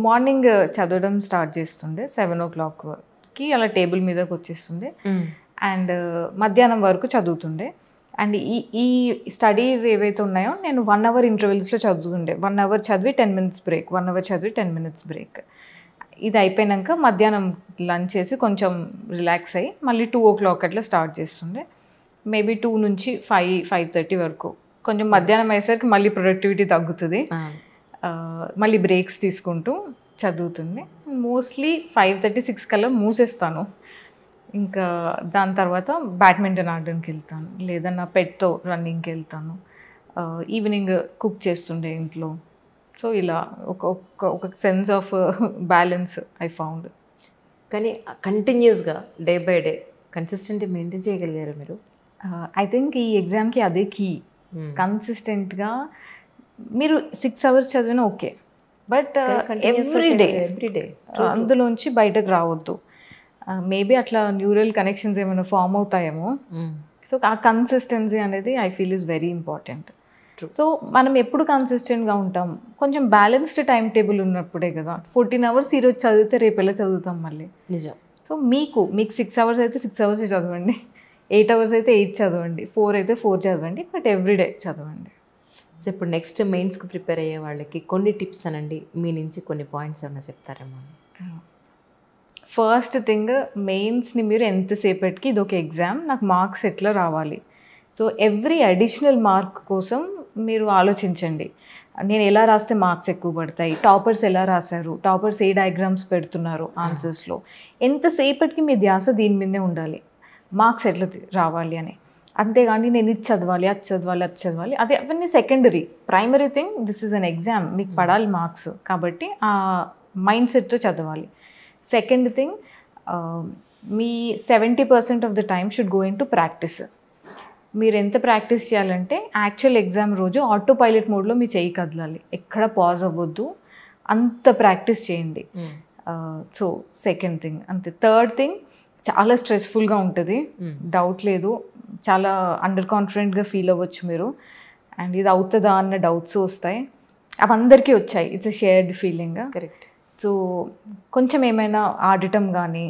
Morning చదవడం start చేస్తుండే 7 o'clockకి అలా టేబుల్ మీదకి వచ్చేస్తుండే అండ్ మధ్యాహ్నం వరకు చదువుతుండే. అండ్ ఈ స్టడీ ఏవైతే ఉన్నాయో నేను 1 hour ఇంటర్వెల్స్లో చదువుతుండే. 1 hour చదివి 10 minutes బ్రేక్, 1 hour చదివి 10 minutes బ్రేక్. ఇది అయిపోయాక మధ్యాహ్నం లంచ్ చేసి కొంచెం రిలాక్స్ అయ్యి మళ్ళీ 2 o'clock అట్లా స్టార్ట్ చేస్తుండే. మేబీ 2 నుంచి 5:30 వరకు. కొంచెం మధ్యాహ్నం అయ్యేసరికి మళ్ళీ ప్రొడక్టివిటీ తగ్గుతుంది. మళ్ళీ బ్రేక్స్ తీసుకుంటూ చదువుతుంది. మోస్ట్లీ 5:30-6 కల్లా మూసేస్తాను. ఇంకా దాని తర్వాత బ్యాడ్మింటన్ ఆడడానికి వెళ్తాను, లేదా నా పెట్తో రన్నింగ్కి వెళ్తాను. ఈవినింగ్ కుక్ చేస్తుండే ఇంట్లో. సో ఇలా ఒక sense of balance I found. కానీ కంటిన్యూస్గా day by day consistent maintain చేయగలిగారు మీరు? ఐ థింక్ ఈ ఎగ్జామ్కి అదే కీ. కన్సిస్టెంట్గా మీరు 6 hours చదివినా ఓకే, బట్ ఎవ్రీడే అందులోంచి బయటకు రావద్దు. మేబీ అట్లా న్యూరల్ కనెక్షన్స్ ఏమైనా ఫామ్ అవుతాయేమో. సో ఆ కన్సిస్టెన్సీ అనేది I feel is very important. So మనం ఎప్పుడు కన్సిస్టెంట్గా ఉంటాం, కొంచెం బ్యాలెన్స్డ్ టైం టేబుల్ ఉన్నప్పుడే కదా. 14 hours ఈరోజు చదివితే రేపు ఎలా చదువుతాం మళ్ళీ. నిజం. సో మీకు 6 hours అయితే 6 hours చదవండి, 8 hours అయితే 8 చదవండి, 4 అయితే 4 చదవండి, బట్ ఎవ్రీడే చదవండి. సో ఇప్పుడు నెక్స్ట్ మెయిన్స్కి ప్రిపేర్ అయ్యే వాళ్ళకి కొన్ని టిప్స్ అనండి, మీ నుంచి కొన్ని పాయింట్స్ ఏమైనా చెప్తారేమో. ఫస్ట్ థింగ్, మెయిన్స్ని మీరు ఎంతసేపటికి ఇది ఒక ఎగ్జామ్, నాకు మార్క్స్ ఎట్లా రావాలి. సో ఎవ్రీ అడిషనల్ మార్క్ కోసం మీరు ఆలోచించండి. నేను ఎలా రాస్తే మార్క్స్ ఎక్కువ పడతాయి, టాపర్స్ ఎలా రాశారు, టాపర్స్ ఏ డయాగ్రామ్స్ పెడుతున్నారు ఆన్సర్స్లో. ఎంతసేపటికి మీ ధ్యాస దీని మీదే ఉండాలి, మార్క్స్ ఎట్లా రావాలి అని. అంతేగాని నేను ఇది చదవాలి, అది చదవాలి, అది చదవాలి, అదే అవన్నీ secondary. Primary thing, this is an exam, మీకు పడాలి మార్క్స్, కాబట్టి ఆ మైండ్ సెట్తో చదవాలి. Second thing, me 70% of the time should go in to practice. మీరు ఎంత ప్రాక్టీస్ చేయాలంటే యాక్చువల్ ఎగ్జామ్ రోజు ఆటో పైలట్ మోడ్లో మీ చెయ్యి కదలాలి, ఎక్కడ పాజ్ అవ్వద్దు, అంత ప్రాక్టీస్ చేయండి. సో సెకండ్ థింగ్ అంతే. థర్డ్ థింగ్, చాలా స్ట్రెస్ఫుల్గా ఉంటుంది, డౌట్ లేదు. చాలా అండర్ కాన్ఫిడెంట్గా ఫీల్ అవ్వచ్చు మీరు, అండ్ ఇది అవుతుందా అన్న డౌట్స్ వస్తాయి. అవి అందరికీ వచ్చాయి, it's a shared feeling. Correct. So కొంచెం ఏమైనా ఆడటం కానీ,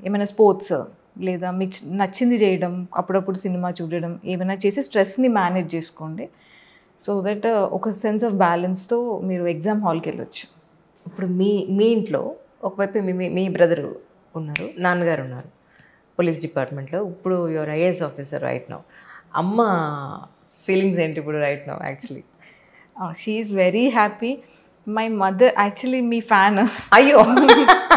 ఏమైనా స్పోర్ట్స్, లేదా మీకు నచ్చింది చేయడం, అప్పుడప్పుడు సినిమా చూడడం, ఏమైనా చేసి స్ట్రెస్ని మేనేజ్ చేసుకోండి. సో దట్ ఒక సెన్స్ ఆఫ్ బ్యాలెన్స్తో మీరు ఎగ్జామ్ హాల్కి వెళ్ళొచ్చు. ఇప్పుడు మీ ఇంట్లో ఒకవైపు మీ బ్రదరు ఉన్నారు, నాన్నగారు ఉన్నారు పోలీస్ డిపార్ట్మెంట్లో, ఇప్పుడు your IAS officer right now. అమ్మ ఫీలింగ్స్ ఏంటి ఇప్పుడు right now? Actually she is very happy. My mother actually me fan. అయ్యో,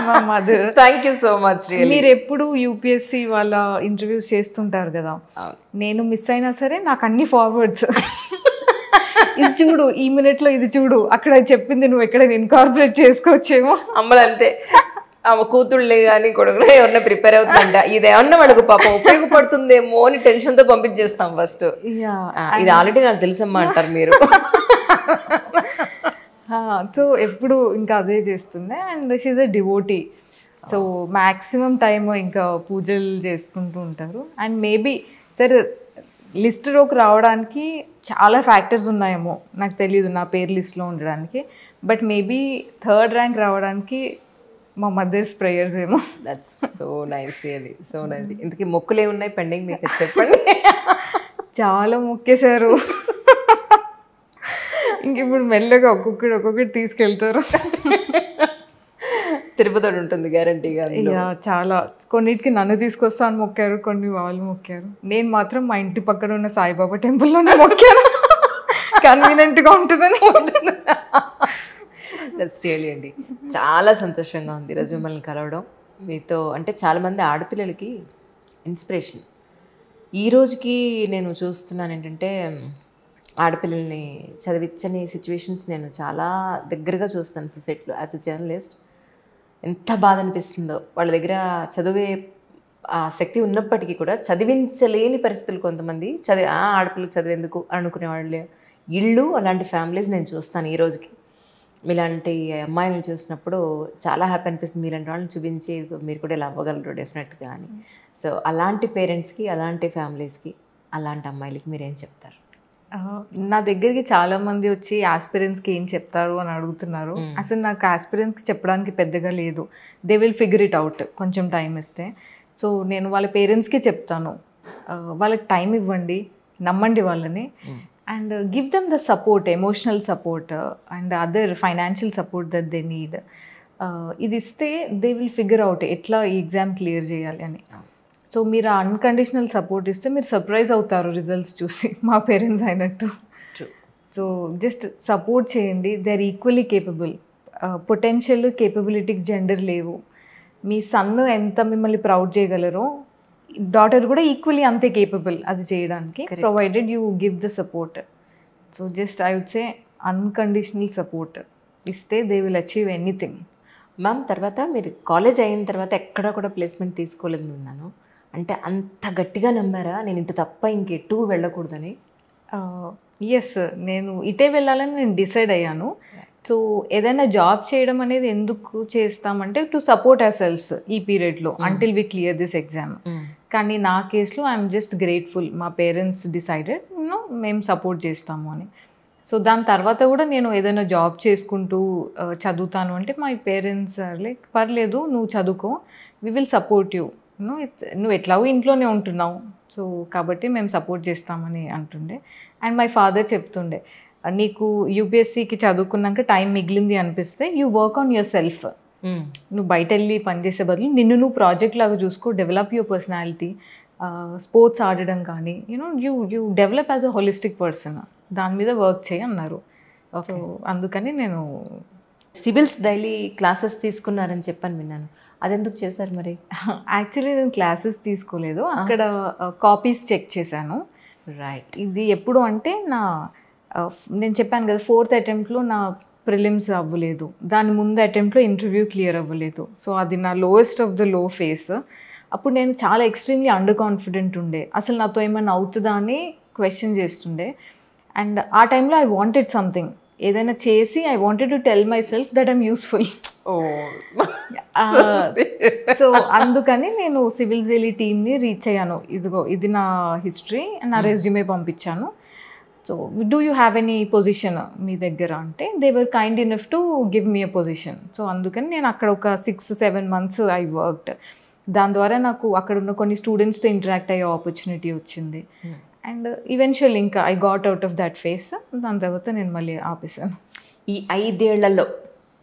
మా mother. Thank you so much. మీరు ఎప్పుడు యూపీఎస్సీ వాళ్ళ ఇంటర్వ్యూస్ చేస్తుంటారు కదా, నేను మిస్ అయినా సరే నాకు అన్ని ఫార్వర్డ్స్, ఇది చూడు, ఈ మినిట్లో ఇది చూడు, అక్కడ చెప్పింది నువ్వు ఎక్కడ ఇన్కార్పొరేట్ చేసుకోవచ్చేమో. అమ్మలు అంతే, ఆమె కూతుళ్ళే కానీ కొడుకులే ఎవరన్నా ప్రిపేర్ అవుతుందంట, ఇదేమన్నా వాళ్ళకు పాపం ఉపయోగపడుతుందేమో అని టెన్షన్తో పంపించేస్తాం ఫస్ట్. ఇది ఆల్రెడీ నాకు తెలుసమ్మా అంటారు మీరు. సో ఎప్పుడు ఇంకా అదే చేస్తుండే. And she's a devotee. So maximum time ఇంకా పూజలు చేసుకుంటూ ఉంటారు. అండ్ మేబీ సరే లిస్టులోకి రావడానికి చాలా ఫ్యాక్టర్స్ ఉన్నాయేమో నాకు తెలియదు, నా పేరు లిస్ట్లో ఉండడానికి. బట్ మేబీ 3rd rank రావడానికి మా మదర్స్ ప్రేయర్స్ ఏమో. That's so nice, really so nice. ఇంతకీ మొక్కులు ఏమున్నాయి పెండింగ్ మీకు చెప్పండి? చాలా మొక్కేశారు. ఇంక ఇప్పుడు మెల్లగా ఒక్కొక్కటి తీసుకెళ్తారు. తిరుపతి ఉంటుంది గ్యారంటీగా. చాలా కొన్నిటికి నన్ను తీసుకొస్తాను మొక్కారు, కొన్ని వాళ్ళు మొక్కారు. నేను మాత్రం మా ఇంటి పక్కన ఉన్న సాయిబాబా టెంపుల్లోనే మొక్కాను, కన్వీనియంట్గా ఉంటుందని. దట్స్ రియలీ అండి. చాలా సంతోషంగా ఉంది ఈరోజు మిమ్మల్ని కలవడం మీతో. అంటే చాలామంది ఆడపిల్లలకి ఇన్స్పిరేషన్. ఈ రోజుకి నేను చూస్తున్నాను ఏంటంటే, ఆడపిల్లల్ని చదివించని సిచ్యువేషన్స్ నేను చాలా దగ్గరగా చూస్తాను సొసైటీలో. యాజ్ ఎ జర్నలిస్ట్ ఎంత బాధ అనిపిస్తుందో. వాళ్ళ దగ్గర చదివే ఆ శక్తి ఉన్నప్పటికీ కూడా చదివించలేని పరిస్థితులు కొంతమంది. ఆడపిల్లకి చదివేందుకు అనుకునే వాళ్ళే ఇళ్ళు, అలాంటి ఫ్యామిలీస్ నేను చూస్తాను ఈ రోజుకి. మీలాంటి అమ్మాయిలను చూసినప్పుడు చాలా హ్యాపీ అనిపిస్తుంది. మీలాంటి వాళ్ళని చూపించి మీరు కూడా ఇలా అవ్వగలరు డెఫినెట్గా అని. సో అలాంటి పేరెంట్స్కి, అలాంటి ఫ్యామిలీస్కి, అలాంటి అమ్మాయిలకి మీరేం చెప్తారు? నా దగ్గరికి చాలామంది వచ్చి ఆస్పిరెంట్స్కి ఏం చెప్తారు అని అడుగుతున్నారు. అసలు నాకు ఆస్పిరెంట్స్కి చెప్పడానికి పెద్దగా లేదు. They will figure it out కొంచెం టైం ఇస్తే. సో నేను వాళ్ళ పేరెంట్స్కి చెప్తాను, వాళ్ళకి టైం ఇవ్వండి, నమ్మండి వాళ్ళని, and give them the support, emotional support and other financial support that they need. ఇది ఇస్తే దే విల్ ఫిగర్ అవుట్ ఎట్లా ఈ ఎగ్జామ్ క్లియర్ చేయాలి అని. సో మీరు అన్కండిషనల్ సపోర్ట్ ఇస్తే మీరు సర్ప్రైజ్ అవుతారు రిజల్ట్స్ చూసి, మా పేరెంట్స్ అయినట్టు. సో జస్ట్ సపోర్ట్ చేయండి. They are equally capable. Potential, కేపబిలిటీకి జెండర్ లేవు. మీ సన్ ఎంత మిమ్మల్ని ప్రౌడ్ చేయగలరో డాటర్ కూడా ఈక్వల్లీ అంతే కేపబుల్ అది చేయడానికి, provided you give the support. So just I would say unconditional support ఇస్తే they will achieve anything. Ma'am, తర్వాత మీరు కాలేజ్ అయిన తర్వాత ఎక్కడ కూడా ప్లేస్మెంట్ తీసుకోలేదు ఉన్నాను అంటే అంత గట్టిగా నమ్మారా నేను ఇటు తప్ప ఇంకెటు వెళ్ళకూడదని? ఎస్, నేను ఇటే వెళ్ళాలని నేను డిసైడ్ అయ్యాను. సో ఏదైనా జాబ్ చేయడం అనేది ఎందుకు చేస్తామంటే టు సపోర్ట్ అవర్ సెల్స్ ఈ పీరియడ్లో until we clear this exam. కానీ నా కేసులో ఐఎమ్ జస్ట్ గ్రేట్ఫుల్. మా పేరెంట్స్ డిసైడెడ్ మేము సపోర్ట్ చేస్తాము అని. సో దాని తర్వాత కూడా నేను ఏదైనా జాబ్ చేసుకుంటూ చదువుతాను అంటే మై పేరెంట్స్ లైక్ పర్లేదు నువ్వు చదువుకో, వి విల్ సపోర్ట్ యూ, నువ్వు ఎట్లాగో ఇంట్లోనే ఉంటున్నావు, సో కాబట్టి మేము సపోర్ట్ చేస్తామని అంటుండే. అండ్ మై ఫాదర్ చెప్తుండే, నీకు యూపీఎస్సీకి చదువుకున్నాక టైం మిగిలింది అనిపిస్తే you work on your self. నువ్వు బయట వెళ్ళి పనిచేసే బదులు నిన్ను నువ్వు ప్రాజెక్ట్ లాగా చూసుకో, డెవలప్ యువర్ పర్సనాలిటీ, స్పోర్ట్స్ ఆడడం కానీ you develop as a holistic person, దాని మీద వర్క్ చేయి అన్నారు. సో అందుకని నేను సివిల్స్ డైలీ క్లాసెస్ తీసుకున్నారని చెప్పని విన్నాను, అదెందుకు చేశారు మరి? యాక్చువల్లీ నేను క్లాసెస్ తీసుకోలేదు, అక్కడ కాపీస్ చెక్ చేశాను. రైట్. ఇది ఎప్పుడు అంటే నేను చెప్పాను కదా 4th అటెంప్ట్లో నా ప్రిలిమ్స్ అవ్వలేదు, దాని ముందు అటెంప్ట్లో ఇంటర్వ్యూ క్లియర్ అవ్వలేదు. సో అది నా lowest of the low face. అప్పుడు నేను చాలా ఎక్స్ట్రీమ్లీ అండర్ కాన్ఫిడెంట్ ఉండే, అసలు నాతో ఏమైనా అవుతుందా అని క్వశ్చన్ చేస్తుండే. అండ్ ఆ టైంలో ఐ వాంటెడ్ సంథింగ్, ఏదైనా చేసి I wanted to tell my self that I'm useful. So అందుకని నేను సివిల్స్ డైలీ టీమ్ని రీచ్ అయ్యాను. ఇదిగో ఇది నా హిస్టరీ, నా రెజ్యూమే పంపించాను. So do you have any position మీ దగ్గర అంటే they were kind enough to give me a position. So అందుకని నేను అక్కడ ఒక 6-7 months ఐ వర్క్డ్. దాని ద్వారా నాకు అక్కడ ఉన్న కొన్ని స్టూడెంట్స్తో ఇంటరాక్ట్ అయ్యే ఆపర్చునిటీ వచ్చింది. అండ్ ఈవెన్చువల్లీ ఇంకా I got out of that face. దాని తర్వాత నేను మళ్ళీ ఆపేసాను. ఈ 5 ఏళ్లలో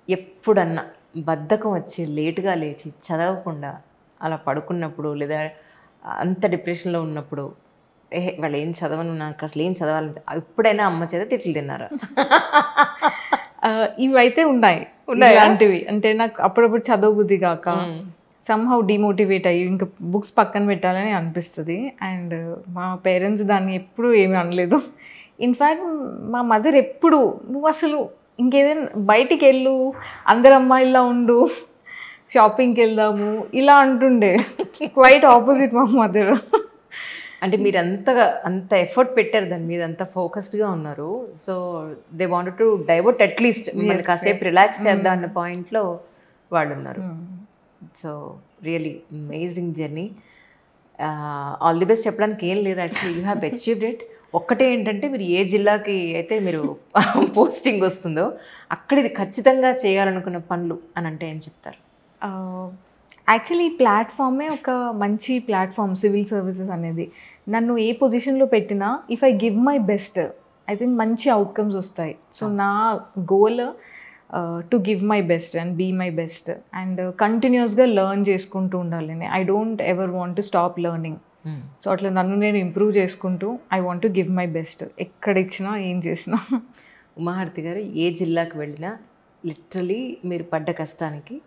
ఎప్పుడన్నా బద్ధకం వచ్చి లేటుగా లేచి చదవకుండా అలా పడుకున్నప్పుడు, లేదా అంత డిప్రెషన్లో ఉన్నప్పుడు, వాళ్ళు ఏం చదవను నాకు అసలు ఏం చదవాలంటే ఎప్పుడైనా అమ్మ చేత తిట్లు తిన్నారా? ఇవైతే ఉన్నాయి ఇలాంటివి. అంటే నాకు అప్పుడప్పుడు చదవబుద్ధి కాక సమ్హౌ డిమోటివేట్ అయ్యి ఇంకా బుక్స్ పక్కన పెట్టాలని అనిపిస్తుంది. అండ్ మా పేరెంట్స్ దాన్ని ఎప్పుడూ ఏమీ అనలేదు. ఇన్ఫ్యాక్ట్ మా మదర్ ఎప్పుడు నువ్వు అసలు ఇంకేదైనా బయటికి వెళ్ళు, అందరు అమ్మాయిలా ఉండు, షాపింగ్కి వెళ్దాము ఇలా అంటుండే. క్వైట్ ఆపోజిట్ మా మదర్. అంటే మీరు అంత ఎఫర్ట్ పెట్టారు దాని మీద, అంత ఫోకస్డ్గా ఉన్నారు. So they wanted to divert at least మిమ్మల్ని కాసేపు రిలాక్స్ చేద్దాం అన్న పాయింట్లో వాళ్ళు ఉన్నారు. So really amazing journey. All the best చెప్పడానికి ఏం లేదు, actually you have achieved it. ఒక్కటే ఏంటంటే మీరు ఏ జిల్లాకి అయితే మీరు పోస్టింగ్ వస్తుందో అక్కడ ఇది ఖచ్చితంగా చేయాలనుకున్న పనులు అని అంటే ఏం చెప్తారు? యాక్చువల్లీ ఈ ప్లాట్ఫామే ఒక మంచి ప్లాట్ఫామ్, సివిల్ సర్వీసెస్ అనేది. నన్ను ఏ పొజిషన్లో పెట్టినా if I give my best I think మంచి అవుట్కమ్స్ వస్తాయి. సో నా goal to give my best and be my best and కంటిన్యూస్గా లెర్న్ చేసుకుంటూ ఉండాలి. I don't ever want to stop learning. So అట్లా నన్ను నేను ఇంప్రూవ్ చేసుకుంటూ I want to give my best ఎక్కడ ఇచ్చినా ఏం చేసినా. ఉమాహారతి గారు, ఏ జిల్లాకు వెళ్ళినా లిటరలీ మీరు పడ్డ కష్టానికి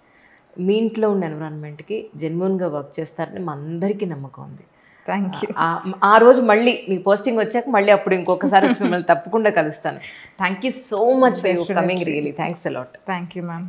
మీ ఇంట్లో ఉన్న ఎన్విరాన్మెంట్కి జెన్యూన్గా వర్క్ చేస్తారని మా అందరికీ నమ్మకం ఉంది. Thank you. ఆ రోజు మళ్ళీ మీ పోస్టింగ్ వచ్చాక మళ్ళీ అప్పుడు ఇంకొకసారి వచ్చి మిమ్మల్ని తప్పకుండా కలుస్తాను. Thank you so much for coming. Really thanks a lot. Thank you ma'am.